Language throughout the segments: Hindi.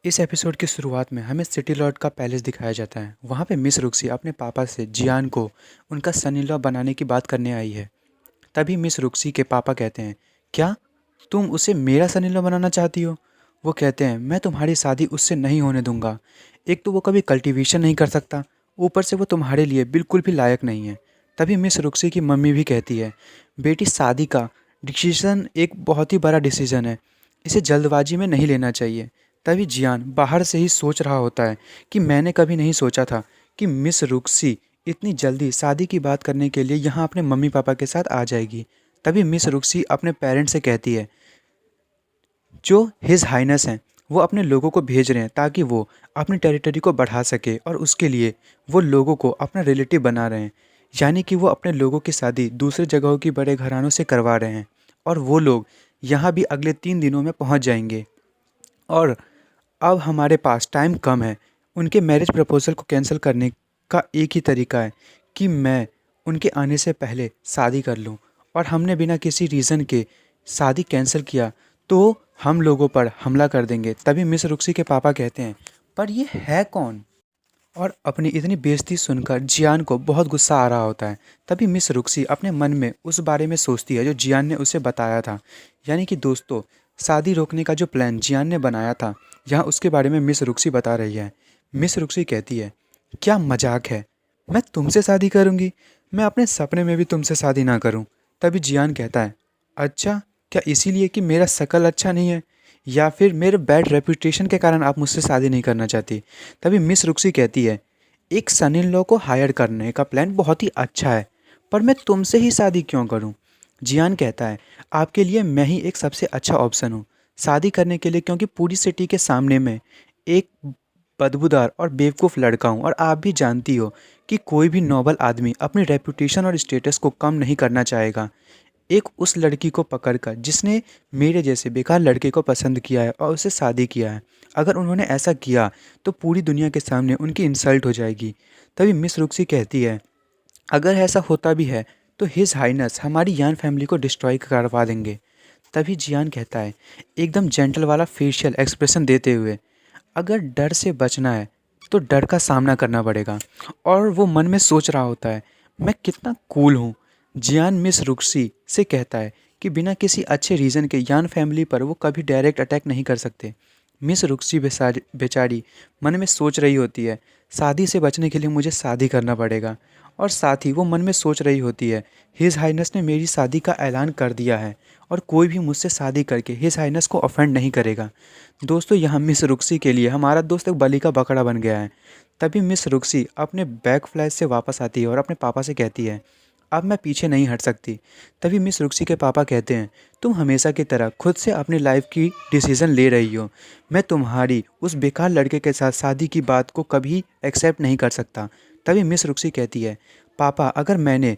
इस एपिसोड की शुरुआत में हमें सिटी लॉर्ड का पैलेस दिखाया जाता है। वहाँ पे मिस रुक्सी अपने पापा से जियान को उनका सन इन लॉ बनाने की बात करने आई है। तभी मिस रुक्सी के पापा कहते हैं, क्या तुम उसे मेरा सन इन लॉ बनाना चाहती हो? वो कहते हैं, मैं तुम्हारी शादी उससे नहीं होने दूंगा। एक तो वो कभी कल्टीवेशन नहीं कर सकता, ऊपर से वो तुम्हारे लिए बिल्कुल भी लायक नहीं है। तभी मिस रुक्सी की मम्मी भी कहती है, बेटी शादी का डिसीज़न एक बहुत ही बड़ा डिसीज़न है, इसे जल्दबाजी में नहीं लेना चाहिए। तभी जियान बाहर से ही सोच रहा होता है कि मैंने कभी नहीं सोचा था कि मिस रुक्सी इतनी जल्दी शादी की बात करने के लिए यहाँ अपने मम्मी पापा के साथ आ जाएगी। तभी मिस रुक्सी अपने पेरेंट्स से कहती है, जो हिज हाइनेस हैं वो अपने लोगों को भेज रहे हैं ताकि वो अपनी टेरिटरी को बढ़ा सके, और उसके लिए वो लोगों को अपना रिलेटिव बना रहे हैं। यानी कि वो अपने लोगों की शादी दूसरे जगहों की बड़े घरानों से करवा रहे हैं, और वो लोग यहाँ भी अगले 3 दिनों में पहुँच जाएंगे। और अब हमारे पास टाइम कम है। उनके मैरिज प्रपोज़ल को कैंसिल करने का एक ही तरीका है कि मैं उनके आने से पहले शादी कर लूं, और हमने बिना किसी रीज़न के शादी कैंसिल किया तो हम लोगों पर हमला कर देंगे। तभी मिस रुक्सी के पापा कहते हैं, पर ये है कौन? और अपनी इतनी बेइज्जती सुनकर जियान को बहुत गुस्सा आ रहा होता है। तभी मिस रुक्सी अपने मन में उस बारे में सोचती है जो जियान ने उसे बताया था। यानी कि दोस्तों, शादी रोकने का जो प्लान जियान ने बनाया था, यहाँ उसके बारे में मिस रुक्सी बता रही है। मिस रुक्सी कहती है, क्या मजाक है, मैं तुमसे शादी करूँगी? मैं अपने सपने में भी तुमसे शादी ना करूँ। तभी जियान कहता है, अच्छा, क्या इसीलिए कि मेरा शकल अच्छा नहीं है, या फिर मेरे बैड रेपुटेशन के कारण आप मुझसे शादी नहीं करना चाहती? तभी मिस रुक्सी कहती है, एक सन इन लॉ को हायर करने का प्लान बहुत ही अच्छा है, पर मैं तुमसे ही शादी क्यों करूं? जियान कहता है, आपके लिए मैं ही एक सबसे अच्छा ऑप्शन हूँ शादी करने के लिए, क्योंकि पूरी सिटी के सामने में एक बदबूदार और बेवकूफ़ लड़का हूँ, और आप भी जानती हो कि कोई भी नोबल आदमी अपनी रेपुटेशन और स्टेटस को कम नहीं करना चाहेगा। एक उस लड़की को पकड़कर जिसने मेरे जैसे बेकार लड़के को पसंद किया है और उससे शादी किया है, अगर उन्होंने ऐसा किया तो पूरी दुनिया के सामने उनकी इंसल्ट हो जाएगी। तभी मिस रुक्सी कहती है, अगर ऐसा होता भी है तो हिज हाइनेस हमारी यान फैमिली को डिस्ट्रॉय करवा देंगे। तभी जियान कहता है, एकदम जेंटल वाला फेशियल एक्सप्रेशन देते हुए, अगर डर से बचना है तो डर का सामना करना पड़ेगा। और वो मन में सोच रहा होता है, मैं कितना कूल हूँ। जियान मिस रुक्सी से कहता है कि बिना किसी अच्छे रीज़न के यान फैमिली पर वो कभी डायरेक्ट अटैक नहीं कर सकते। मिस रुक्सी बेचारी मन में सोच रही होती है, शादी से बचने के लिए मुझे शादी करना पड़ेगा। और साथ ही वो मन में सोच रही होती है, हिज हाइनेस ने मेरी शादी का ऐलान कर दिया है, और कोई भी मुझसे शादी करके हिज हाइनेस को ऑफेंड नहीं करेगा। दोस्तों, यहाँ मिस रुक्सी के लिए हमारा दोस्त एक बलि का बकरा बन गया है। तभी मिस रुक्सी अपने बैक फ्लैश से वापस आती है और अपने पापा से कहती है, अब मैं पीछे नहीं हट सकती। तभी मिस रुक्सी के पापा कहते हैं, तुम हमेशा की तरह खुद से अपनी लाइफ की डिसीज़न ले रही हो। मैं तुम्हारी उस बेकार लड़के के साथ शादी की बात को कभी एक्सेप्ट नहीं कर सकता। तभी मिस रुक्सी कहती है, पापा, अगर मैंने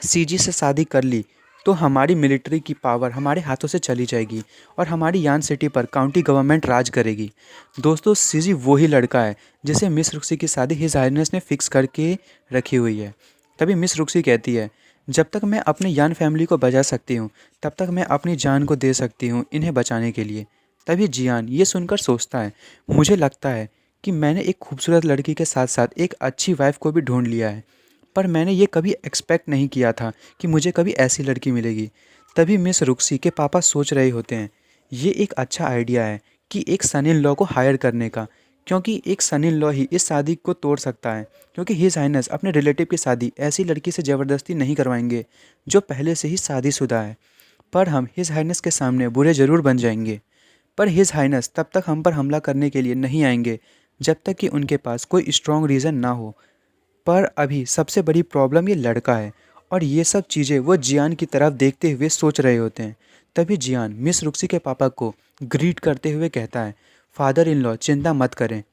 सीजी से शादी कर ली तो हमारी मिलिट्री की पावर हमारे हाथों से चली जाएगी, और हमारी यान सिटी पर काउंटी गवर्नमेंट राज करेगी। दोस्तों, सीजी वही लड़का है जिसे मिस रुक्सी की शादी हिज हाइनेस ने फिक्स करके रखी हुई है। तभी मिस रुक्सी कहती है, जब तक मैं अपनी यान फैमिली को बचा सकती हूँ तब तक मैं अपनी जान को दे सकती हूँ इन्हें बचाने के लिए। तभी जियान ये सुनकर सोचता है, मुझे लगता है कि मैंने एक खूबसूरत लड़की के साथ साथ एक अच्छी वाइफ को भी ढूंढ लिया है, पर मैंने ये कभी एक्सपेक्ट नहीं किया था कि मुझे कभी ऐसी लड़की मिलेगी। तभी मिस रुक्सी के पापा सोच रहे होते हैं, ये एक अच्छा आइडिया है कि एक सन इन लॉ को हायर करने का, क्योंकि एक सन इन लॉ ही इस शादी को तोड़ सकता है। क्योंकि हिज हाइनेस अपने रिलेटिव की शादी ऐसी लड़की से ज़बरदस्ती नहीं करवाएंगे जो पहले से ही शादीशुदा है। पर हम हिज हाइनेस के सामने बुरे ज़रूर बन जाएंगे, पर हिज हाइनेस तब तक हम पर हमला करने के लिए नहीं आएंगे जब तक कि उनके पास कोई स्ट्रॉन्ग रीज़न ना हो। पर अभी सबसे बड़ी प्रॉब्लम ये लड़का है, और ये सब चीज़ें वो जियान की तरफ देखते हुए सोच रहे होते हैं। तभी जियान मिस रुक्सी के पापा को ग्रीट करते हुए कहता है, फादर इन लॉ, चिंता मत करें,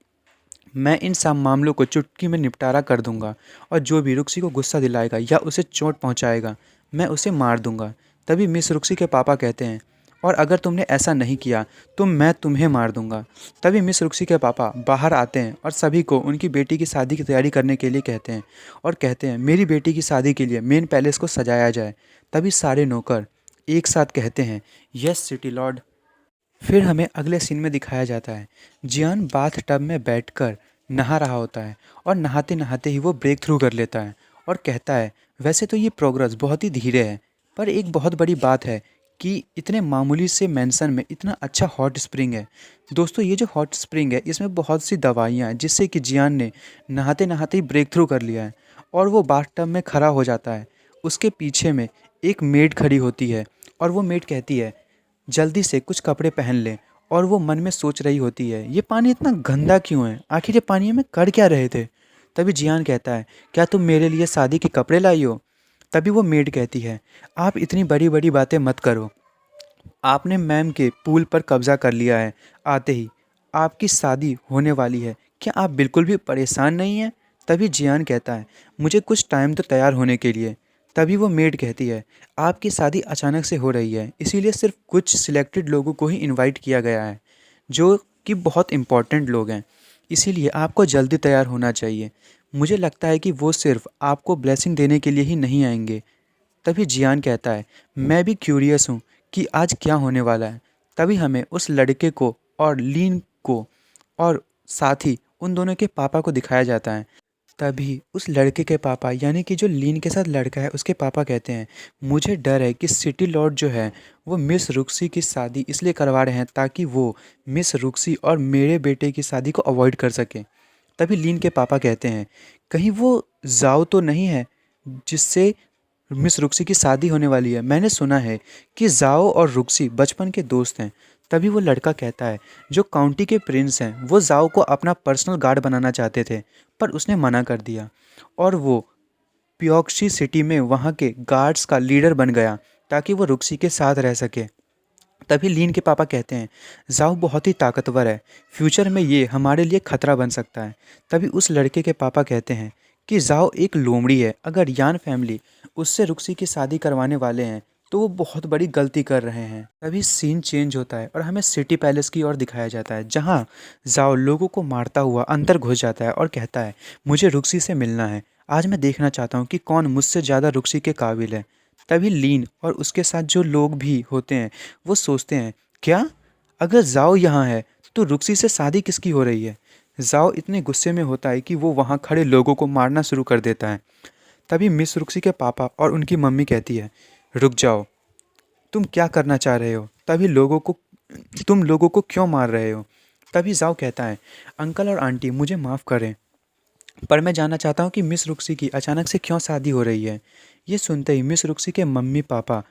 मैं इन सब मामलों को चुटकी में निपटारा कर दूंगा, और जो भी रुक्सी को गुस्सा दिलाएगा या उसे चोट पहुंचाएगा मैं उसे मार दूंगा। तभी मिस रुक्सी के पापा कहते हैं, और अगर तुमने ऐसा नहीं किया तो मैं तुम्हें मार दूंगा। तभी मिस रुक्सी के पापा बाहर आते हैं और सभी को उनकी बेटी की शादी की तैयारी करने के लिए कहते हैं, और कहते हैं, मेरी बेटी की शादी के लिए मेन पैलेस को सजाया जाए। तभी सारे नौकर एक साथ कहते हैं, यस सिटी लॉर्ड। फिर हमें अगले सीन में दिखाया जाता है, जियान बाथ टब में बैठकर नहा रहा होता है और नहाते नहाते ही वो ब्रेक थ्रू कर लेता है और कहता है, वैसे तो ये प्रोग्रेस बहुत ही धीरे है, पर एक बहुत बड़ी बात है कि इतने मामूली से मेंशन में इतना अच्छा हॉट स्प्रिंग है। दोस्तों, ये जो हॉट स्प्रिंग है इसमें बहुत सी दवाइयाँ हैं जिससे कि जियान ने नहाते नहाते ही ब्रेक थ्रू कर लिया है और वो बाथ टब में खड़ा हो जाता है। उसके पीछे में एक मेड खड़ी होती है और वो मेड कहती है, जल्दी से कुछ कपड़े पहन लें। और वो मन में सोच रही होती है, ये पानी इतना गंदा क्यों है, आखिर ये पानी में कर क्या रहे थे। तभी जियान कहता है, क्या तुम मेरे लिए शादी के कपड़े लाई हो। तभी वो मेड कहती है, आप इतनी बड़ी बड़ी बातें मत करो, आपने मैम के पूल पर कब्जा कर लिया है, आते ही आपकी शादी होने वाली है, क्या आप बिल्कुल भी परेशान नहीं हैं। तभी जियान कहता है, मुझे कुछ टाइम तो तैयार होने के लिए। तभी वो मेड कहती है, आपकी शादी अचानक से हो रही है, इसीलिए सिर्फ कुछ सिलेक्टेड लोगों को ही इनवाइट किया गया है, जो कि बहुत इम्पोर्टेंट लोग हैं, इसीलिए आपको जल्दी तैयार होना चाहिए। मुझे लगता है कि वो सिर्फ आपको ब्लेसिंग देने के लिए ही नहीं आएंगे। तभी जियान कहता है, मैं भी क्यूरियस हूँ कि आज क्या होने वाला है। तभी हमें उस लड़के को और लीन को और साथ ही उन दोनों के पापा को दिखाया जाता है। तभी उस लड़के के पापा, यानी कि जो लीन के साथ लड़का है, उसके पापा कहते हैं, मुझे डर है कि सिटी लॉर्ड जो है वो मिस रुक्सी की शादी इसलिए करवा रहे हैं ताकि वो मिस रुक्सी और मेरे बेटे की शादी को अवॉइड कर सके। तभी लीन के पापा कहते हैं, कहीं वो जाओ तो नहीं है जिससे मिस रुक्सी की शादी होने वाली है। मैंने सुना है कि जाओ और रुक्सी बचपन के दोस्त हैं। तभी वो लड़का कहता है, जो काउंटी के प्रिंस हैं वो जाओ को अपना पर्सनल गार्ड बनाना चाहते थे, पर उसने मना कर दिया और वो प्योक्सी सिटी में वहाँ के गार्ड्स का लीडर बन गया ताकि वो रुक्सी के साथ रह सके। तभी लीन के पापा कहते हैं, जाओ बहुत ही ताकतवर है, फ्यूचर में ये हमारे लिए खतरा बन सकता है। तभी उस लड़के के पापा कहते हैं कि जाओ एक लोमड़ी है, अगर यान फैमिली उससे रुक्सी की शादी करवाने वाले हैं तो वो बहुत बड़ी गलती कर रहे हैं। तभी सीन चेंज होता है और हमें सिटी पैलेस की ओर दिखाया जाता है, जहाँ जाओ लोगों को मारता हुआ अंदर घुस जाता है और कहता है, मुझे रुक्सी से मिलना है, आज मैं देखना चाहता हूँ कि कौन मुझसे ज़्यादा रुक्सी के काबिल है। तभी लीन और उसके साथ जो लोग भी होते हैं वो सोचते हैं, क्या अगर जाओ यहाँ है तो रुक्सी से शादी किसकी हो रही है। जाओ इतने गुस्से में होता है कि वो वहाँ खड़े लोगों को मारना शुरू कर देता है। तभी मिस रुक्सी के पापा और उनकी मम्मी कहती है, रुक जाओ, तुम क्या करना चाह रहे हो, तुम लोगों को क्यों मार रहे हो। तभी जाओ कहता है, अंकल और आंटी मुझे माफ़ करें, पर मैं जानना चाहता हूँ कि मिस रुक्सी की अचानक से क्यों शादी हो रही है। ये सुनते ही मिस रुक्सी के मम्मी पापा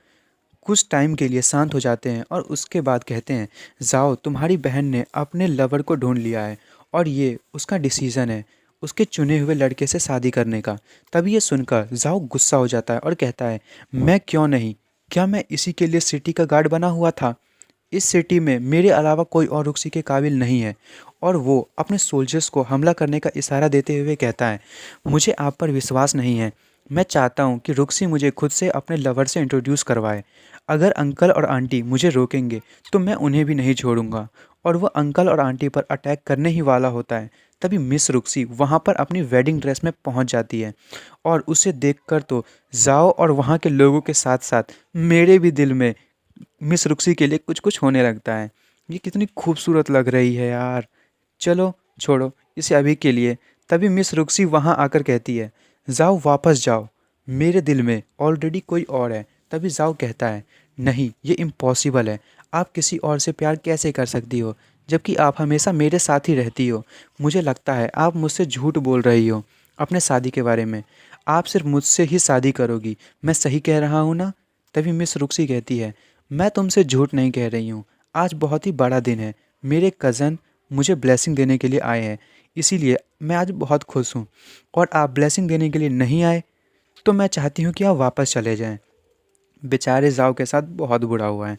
कुछ टाइम के लिए शांत हो जाते हैं और उसके बाद कहते हैं, जाओ तुम्हारी बहन ने अपने लवर को ढूंढ लिया है और ये उसका डिसीज़न है उसके चुने हुए लड़के से शादी करने का। तभी ये सुनकर जाओ गुस्सा हो जाता है और कहता है, मैं क्यों नहीं, क्या मैं इसी के लिए सिटी का गार्ड बना हुआ था। इस सिटी में मेरे अलावा कोई और रुक्सी के काबिल नहीं है। और वो अपने सोल्जर्स को हमला करने का इशारा देते हुए कहता है, मुझे आप पर विश्वास नहीं है, मैं चाहता हूँ कि रुक्सी मुझे खुद से अपने लवर से इंट्रोड्यूस करवाए। अगर अंकल और आंटी मुझे रोकेंगे तो मैं उन्हें भी नहीं छोड़ूंगा। और वह अंकल और आंटी पर अटैक करने ही वाला होता है। तभी मिस रुक्सी वहाँ पर अपनी वेडिंग ड्रेस में पहुँच जाती है और उसे देखकर तो जाओ और वहाँ के लोगों के साथ साथ मेरे भी दिल में मिस रुक्सी के लिए कुछ कुछ होने लगता है। ये कितनी खूबसूरत लग रही है यार, चलो छोड़ो इसे अभी के लिए। तभी मिस रुक्सी वहाँ आकर कहती है, जाओ वापस जाओ, मेरे दिल में ऑलरेडी कोई और है। तभी जाओ कहता है, नहीं ये इम्पॉसिबल है, आप किसी और से प्यार कैसे कर सकती हो जबकि आप हमेशा मेरे साथ ही रहती हो। मुझे लगता है आप मुझसे झूठ बोल रही हो अपने शादी के बारे में, आप सिर्फ मुझसे ही शादी करोगी, मैं सही कह रहा हूँ ना। तभी मिस रुक्सी कहती है, मैं तुमसे झूठ नहीं कह रही हूँ, आज बहुत ही बड़ा दिन है, मेरे कज़न मुझे ब्लेसिंग देने के लिए आए हैं, इसीलिए मैं आज बहुत खुश हूँ। और आप ब्लेसिंग देने के लिए नहीं आए तो मैं चाहती हूँ कि आप वापस चले जाएं। बेचारे जाओ के साथ बहुत बुरा हुआ है,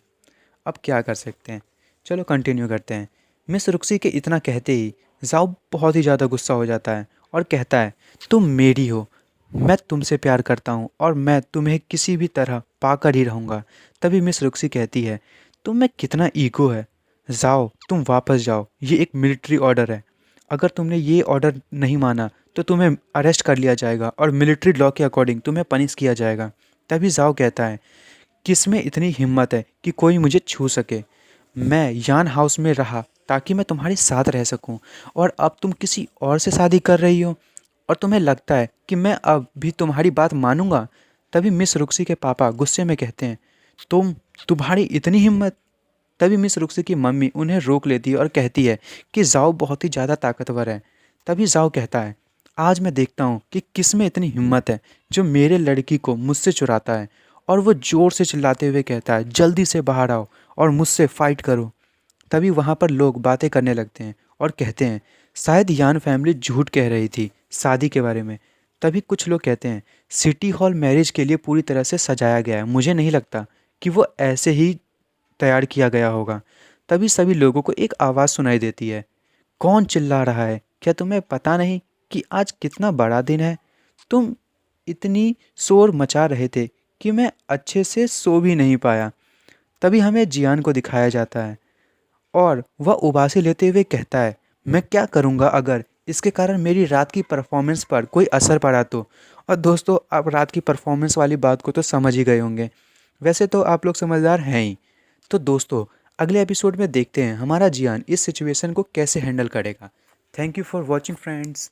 अब क्या कर सकते हैं। चलो कंटिन्यू करते हैं। मिस रुक्सी के इतना कहते ही जाओ बहुत ही ज़्यादा गुस्सा हो जाता है और कहता है, तुम मेरी हो, मैं तुमसे प्यार करता हूँ और मैं तुम्हें किसी भी तरह पाकर ही रहूँगा। तभी मिस रुक्सी कहती है, तुम में कितना ईगो है, जाओ तुम वापस जाओ, ये एक मिलिट्री ऑर्डर है, अगर तुमने ये ऑर्डर नहीं माना तो तुम्हें अरेस्ट कर लिया जाएगा और मिलिट्री लॉ के अकॉर्डिंग तुम्हें पनिश किया जाएगा। तभी जाओ कहता है, किस में इतनी हिम्मत है कि कोई मुझे छू सके, मैं यान हाउस में रहा ताकि मैं तुम्हारे साथ रह सकूं, और अब तुम किसी और से शादी कर रही हो और तुम्हें लगता है कि मैं अब भी तुम्हारी बात मानूंगा। तभी मिस रुक्सी के पापा गुस्से में कहते हैं, तुम्हारी इतनी हिम्मत। तभी मिस रुक्सी की मम्मी उन्हें रोक लेती है और कहती है कि जाओ बहुत ही ज़्यादा ताकतवर है। तभी जाओ कहता है, आज मैं देखता हूँ कि किस में इतनी हिम्मत है जो मेरे लड़की को मुझसे चुराता है। और वो ज़ोर से चिल्लाते हुए कहता है, जल्दी से बाहर आओ और मुझसे फाइट करो। तभी वहाँ पर लोग बातें करने लगते हैं और कहते हैं, शायद यान फैमिली झूठ कह रही थी शादी के बारे में। तभी कुछ लोग कहते हैं, सिटी हॉल मैरिज के लिए पूरी तरह से सजाया गया है, मुझे नहीं लगता कि वो ऐसे ही तैयार किया गया होगा। तभी सभी लोगों को एक आवाज़ सुनाई देती है, कौन चिल्ला रहा है? क्या तुम्हें पता नहीं कि आज कितना बड़ा दिन है? तुम इतनी शोर मचा रहे थे कि मैं अच्छे से सो भी नहीं पाया। तभी हमें जियान को दिखाया जाता है और वह उबासी लेते हुए कहता है, मैं क्या करूँगा अगर इसके कारण मेरी रात की परफॉर्मेंस पर कोई असर पड़ा तो। और दोस्तों, आप रात की परफॉर्मेंस वाली बात को तो समझ ही गए होंगे। वैसे तो आप लोग समझदार हैं ही। तो दोस्तों, अगले एपिसोड में देखते हैं हमारा जियान इस सिचुएशन को कैसे हैंडल करेगा। Thank you for watching friends.